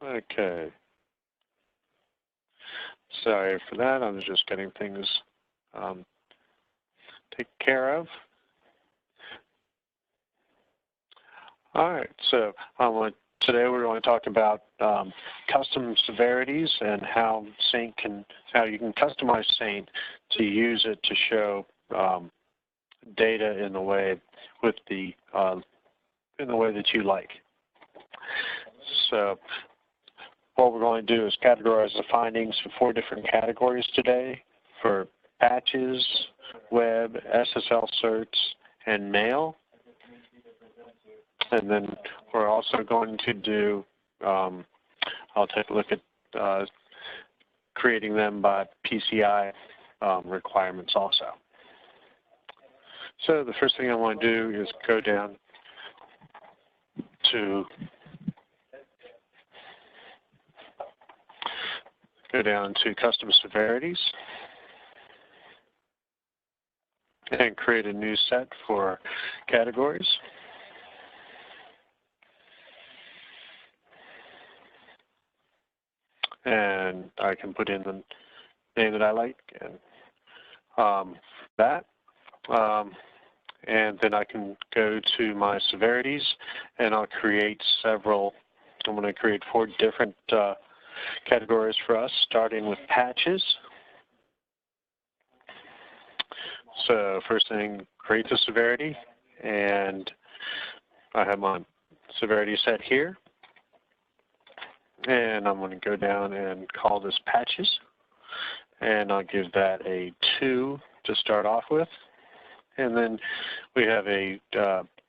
Okay. Sorry for that. I was just getting things taken care of. All right. So today we're going to talk about custom severities and how you can customize Saint to use it to show data in the way that you like. So what we're going to do is categorize the findings for 4 different categories today for patches, web, SSL certs, and mail. And then we're also going to do, I'll take a look at creating them by PCI requirements also. So the first thing I want to do is go down to Custom Severities and create a new set for categories. And I can put in the name that I like and and then I can go to my severities and I'll create several. I'm going to create 4 different categories for us, starting with patches. So first thing, create the severity, and I have my severity set here. And I'm going to go down and call this patches, and I'll give that a 2 to start off with. And then we have a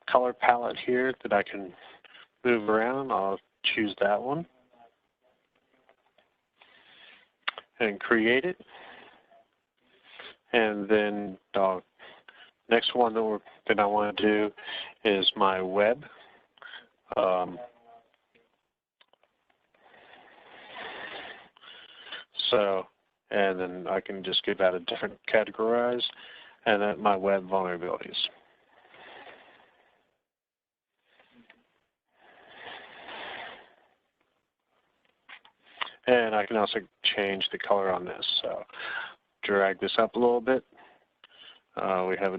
color palette here that I can move around. I'll choose that one and create it. And then the next one that I want to do is my web. And then I can just give that a different categorize, and then my web vulnerabilities. And I can also change the color on this. So drag this up a little bit. We have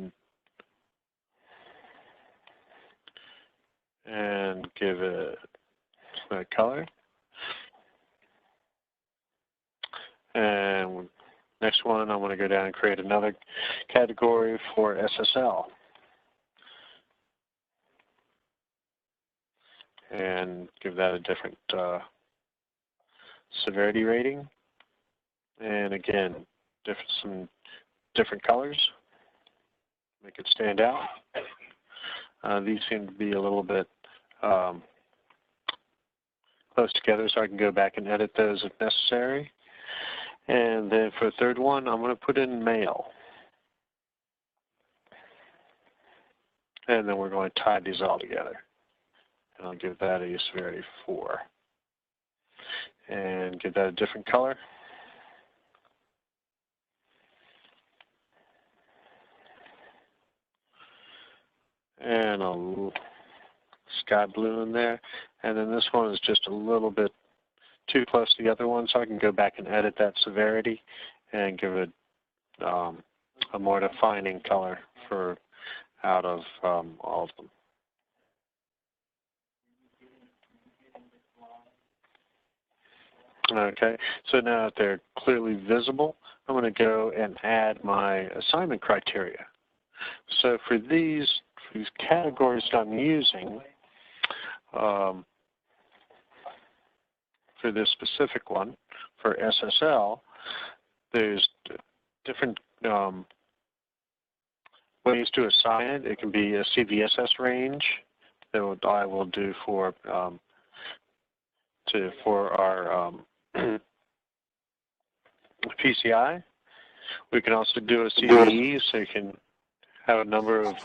and give it a color. And next one, I want to go down and create another category for SSL. And give that a different severity rating. And again, some different colors. Make it stand out. These seem to be a little bit close together, so I can go back and edit those if necessary. And then for the third one, I'm going to put in mail. And then we're going to tie these all together. And I'll give that a severity 4. And give that a different color. And a sky blue in there. And then this one is just a little bit too close to the other one, so I can go back and edit that severity and give it a more defining color out of all of them. Okay, so now that they're clearly visible, I'm going to go and add my assignment criteria. So for these categories that I'm using, for this specific one, for SSL, there's different ways to assign it. It can be a CVSS range that I will do for our PCI. We can also do a CVE, so you can have a number of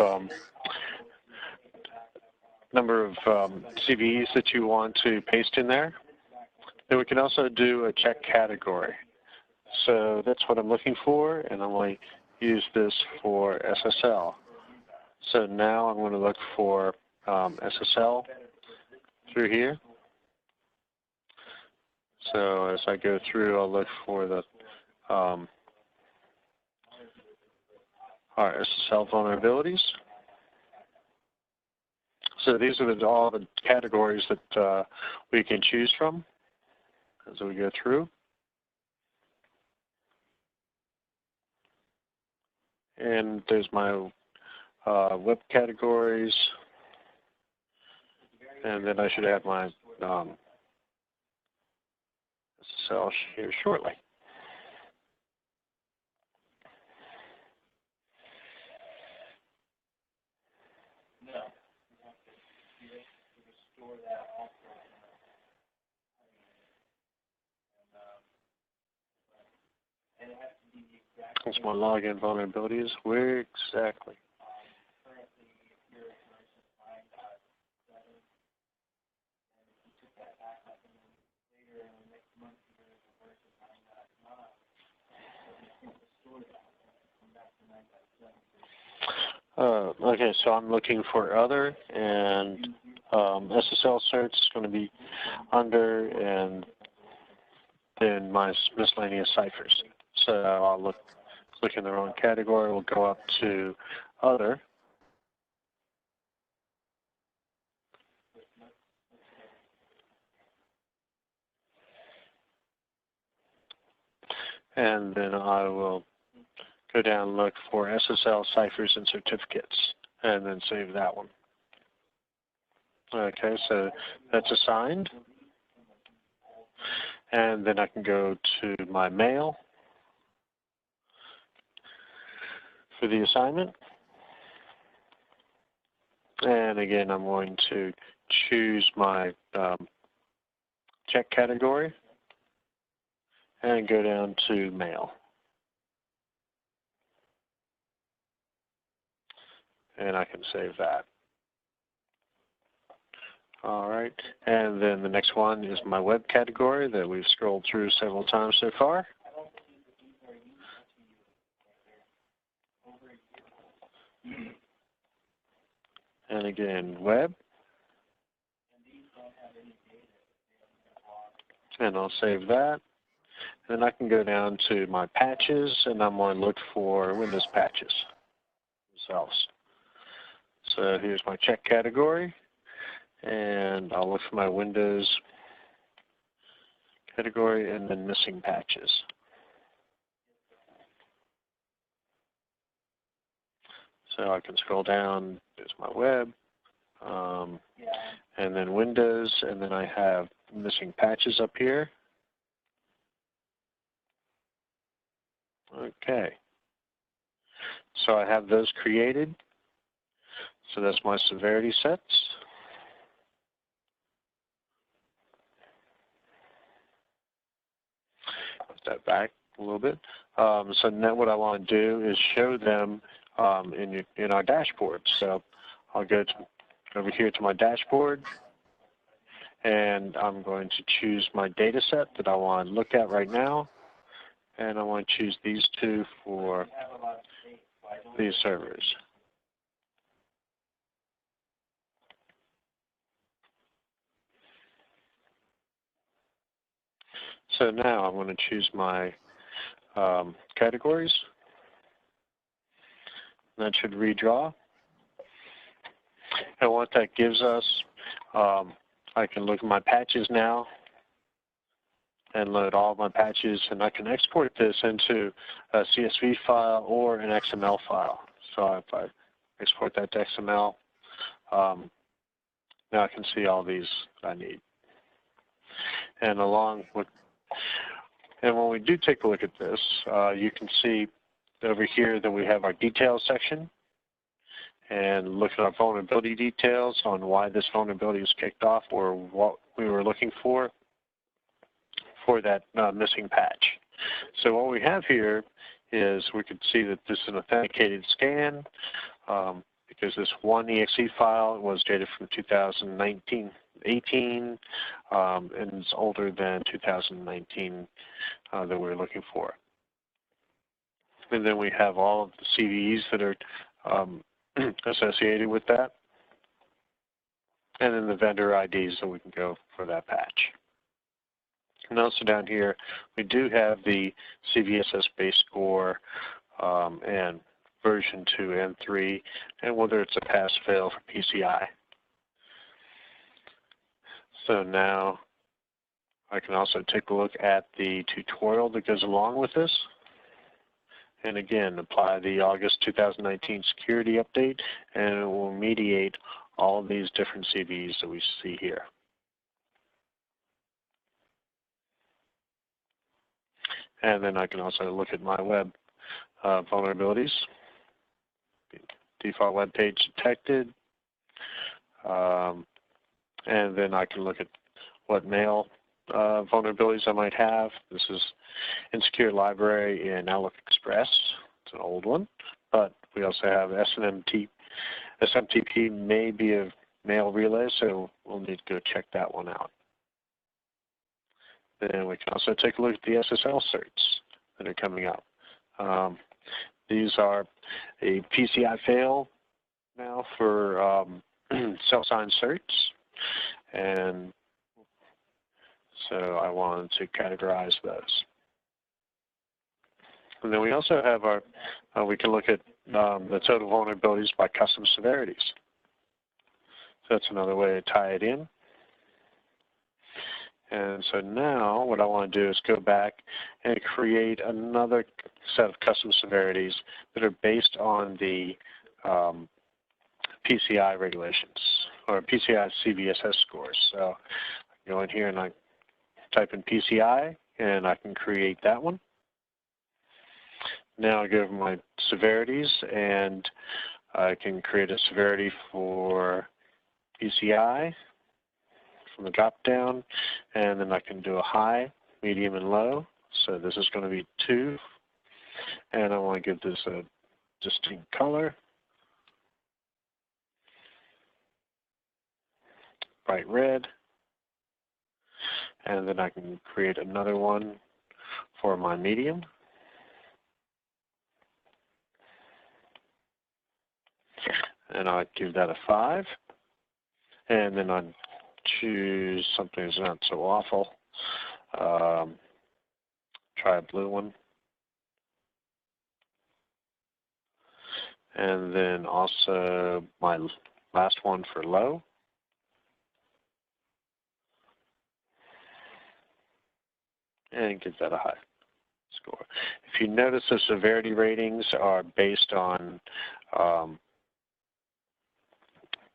CVEs that you want to paste in there. Then we can also do a check category. So that's what I'm looking for, and I'm going to use this for SSL. So now I'm going to look for SSL through here. So as I go through, I'll look for the our SSL vulnerabilities. So these are all the categories that we can choose from as we go through. And there's my web categories. And then I should add my SSL here shortly. That's my login vulnerabilities. Where exactly? Okay, so I'm looking for other, and SSL certs is going to be under, and then my miscellaneous ciphers. So I'll click in the wrong category. We'll go up to other. And then I will go down and look for SSL ciphers and certificates, and then save that one. Okay, so that's assigned. And then I can go to my mail for the assignment. And again, I'm going to choose my check category and go down to mail. And I can save that. All right, and then the next one is my web category that we've scrolled through several times so far. And again, web. And I'll save that. And then I can go down to my patches, and I'm going to look for Windows patches themselves. So here's my check category, and I'll look for my Windows category and then missing patches. So I can scroll down, there's my web, and then Windows, and then I have missing patches up here. Okay. So I have those created. So that's my severity sets. Put that back a little bit. So now what I want to do is show them in our dashboard. So I'll go over here to my dashboard, and I'm going to choose my data set that I want to look at right now. And I want to choose these two for these servers. So now I'm going to choose my categories. That should redraw. And what that gives us, I can look at my patches now and load all of my patches, and I can export this into a CSV file or an XML file. So if I export that to XML, now I can see all these that I need. And when we do take a look at this, you can see over here that we have our details section, and look at our vulnerability details on why this vulnerability was kicked off or what we were looking for that missing patch. So what we have here is we could see that this is an authenticated scan because this one exe file was dated from 2018 and it's older than 2019 that we're looking for. And then we have all of the CVEs that are associated with that, and then the vendor IDs that we can go for that patch. And also down here, we do have the CVSS base score and version 2 and 3, and whether it's a pass-fail for PCI. So now I can also take a look at the tutorial that goes along with this. And again, apply the August 2019 security update, and it will mediate all of these different CVs that we see here. And then I can also look at my web vulnerabilities. Default web page detected. And then I can look at what mail vulnerabilities I might have. This is Insecure Library in Outlook Express. It's an old one. But we also have SMTP may be a mail relay, so we'll need to go check that one out. Then we can also take a look at the SSL certs that are coming up. These are a PCI fail now for cell sign certs, and so I wanted to categorize those. And then we also have our, we can look at the total vulnerabilities by custom severities. So that's another way to tie it in. And so now what I want to do is go back and create another set of custom severities that are based on the PCI regulations or PCI CVSS scores. So I go in here and I type in PCI and I can create that one. Now I go to my severities and I can create a severity for PCI from the drop down, and then I can do a high, medium, and low. So this is going to be 2, and I want to give this a distinct color, bright red, and then I can create another one for my medium. And I'd give that a 5, and then I'd choose something that's not so awful. Try a blue one. And then also my last one for low. And give that a high score. If you notice, the severity ratings are based on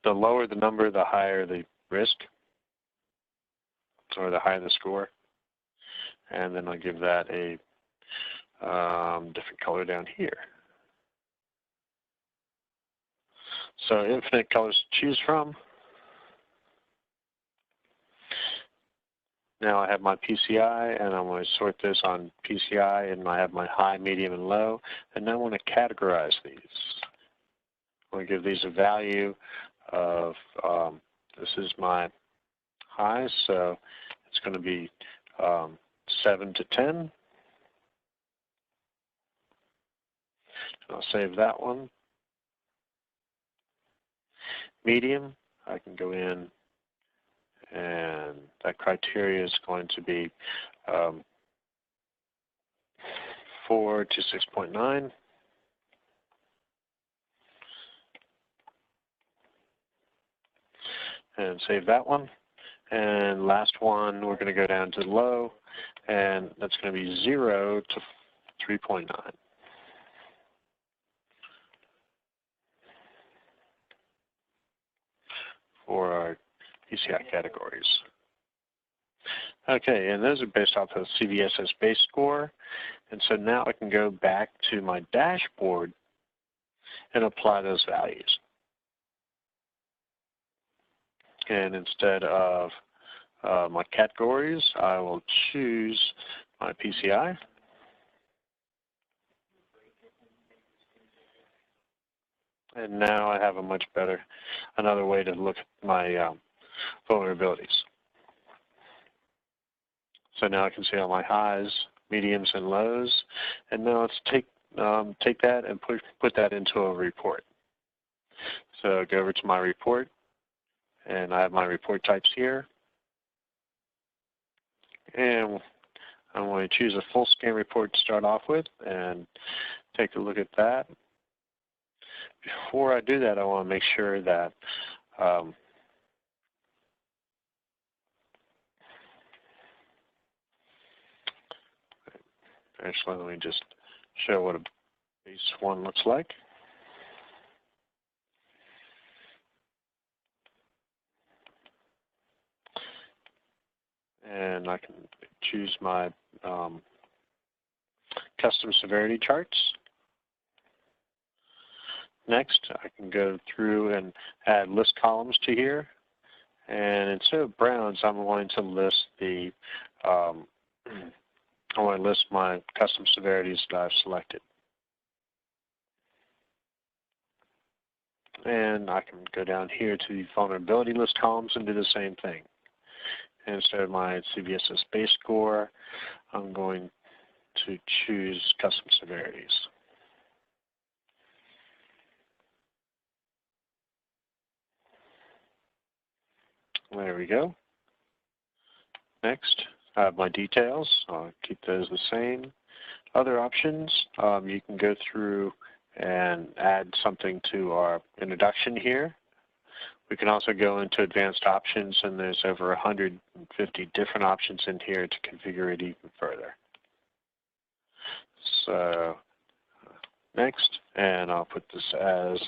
the lower the number, the higher the risk, or the higher the score. And then I'll give that a different color down here. So infinite colors to choose from. Now I have my PCI, and I'm going to sort this on PCI, and I have my high, medium, and low. And now I want to categorize these. I'm going to give these a value of, this is my high, so it's going to be 7 to 10. And I'll save that one. Medium, I can go in, and that criteria is going to be 4 to 6.9. And save that one. And last one, we're going to go down to low, and that's going to be 0 to 3.9. For our PCI categories. Okay, and those are based off of CVSS base score. And so now I can go back to my dashboard and apply those values. And instead of my categories, I will choose my PCI. And now I have a much better, another way to look at my vulnerabilities. So now I can see all my highs, mediums, and lows. And now let's take that and put that into a report. So go over to my report, and I have my report types here. And I'm going to choose a full scan report to start off with and take a look at that. Before I do that, I want to make sure that actually, let me just show what a base one looks like. And I can choose my custom severity charts. Next, I can go through and add list columns to here. And instead of browns, I'm going to list the I want to list my custom severities that I've selected. And I can go down here to the vulnerability list columns and do the same thing. And instead of my CVSS base score, I'm going to choose custom severities. There we go. Next, I have my details. I'll keep those the same. Other options, you can go through and add something to our introduction here. We can also go into advanced options, and there's over 150 different options in here to configure it even further. So next, and I'll put this as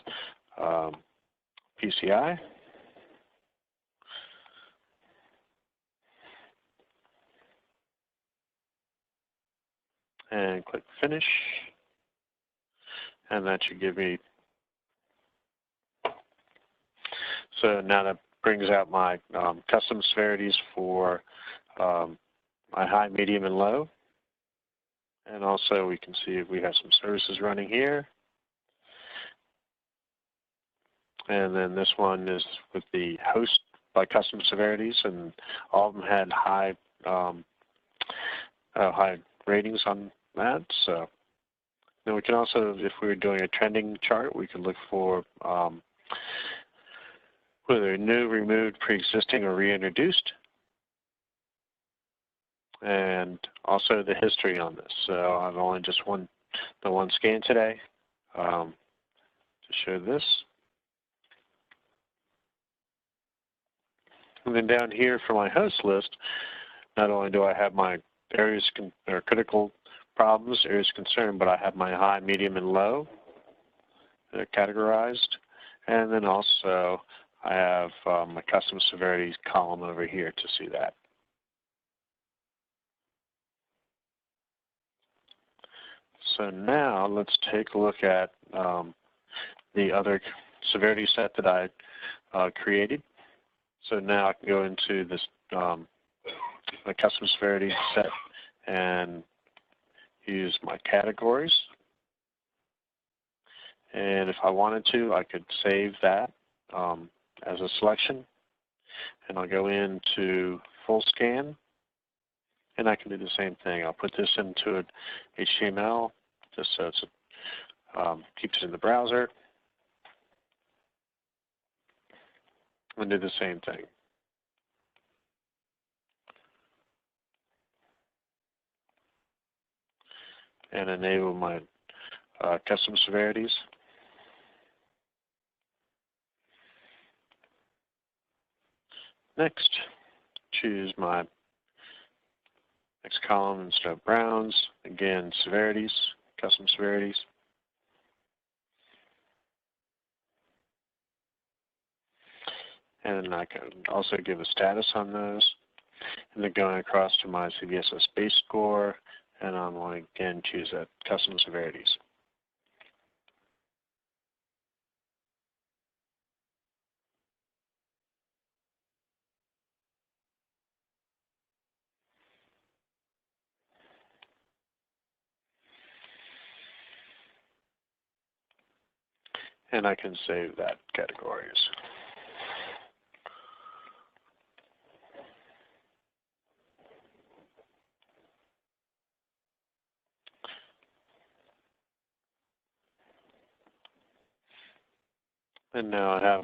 PCI. And click Finish. And that should give me, so now that brings out my custom severities for my high, medium, and low. And also we can see if we have some services running here. And then this one is with the host by custom severities, and all of them had high high ratings on that. So then we can also, if we were doing a trending chart, we could look for whether new, removed, pre-existing, or reintroduced, and also the history on this. So I've only just the one scan today to show this. And then down here for my host list, not only do I have my areas or critical problems, areas of concern, but I have my high, medium, and low that are categorized. And then also I have my custom severities column over here to see that. So now let's take a look at the other severity set that I created. So now I can go into this my custom severity set and use my categories. And if I wanted to, I could save that as a selection. And I'll go into full scan, and I can do the same thing. I'll put this into an HTML just so it's keeps it in the browser, and do the same thing. And enable my custom severities. Next, choose my next column instead of browns. Again, severities, custom severities. And I can also give a status on those. And then going across to my CVSS base score, and I'm going to again choose that custom severities. And I can save that categories. And now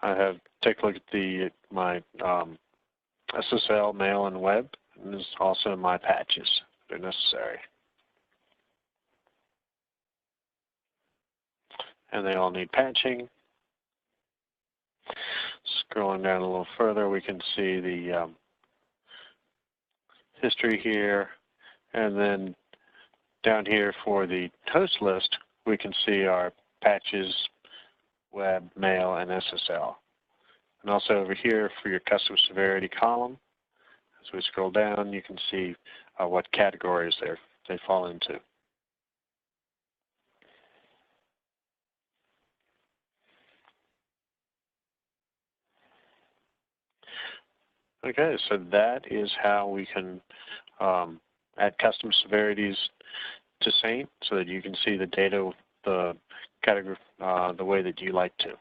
I have take a look at my SSL, mail, and web. And this is also my patches that are necessary. And they all need patching. Scrolling down a little further, we can see the history here. And then down here for the host list, we can see our patches, web, mail, and SSL. And also over here for your custom severity column, as we scroll down, you can see what categories they fall into. Okay, so that is how we can add custom severities to Saint so that you can see the data, the category, the way that you like to.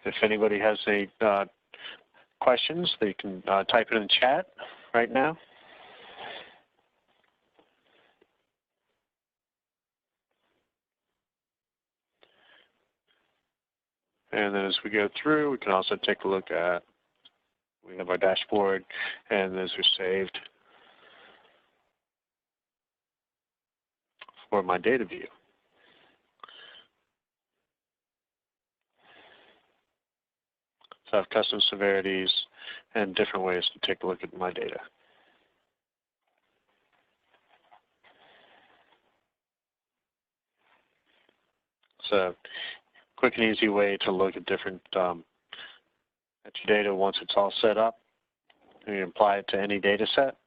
If anybody has any questions, they can type it in the chat right now. And then as we go through, we can also take a look at, we have our dashboard, and those are saved for my data view. So I have custom severities and different ways to take a look at my data. So quick and easy way to look at different at your data once it's all set up. And you apply it to any data set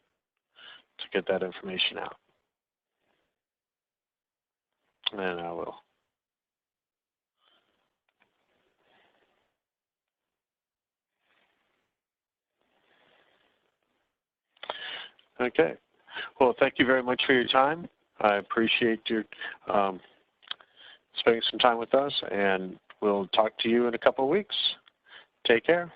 to get that information out. And I will. Okay. Well, thank you very much for your time. I appreciate your spending some time with us, and we'll talk to you in a couple of weeks. Take care.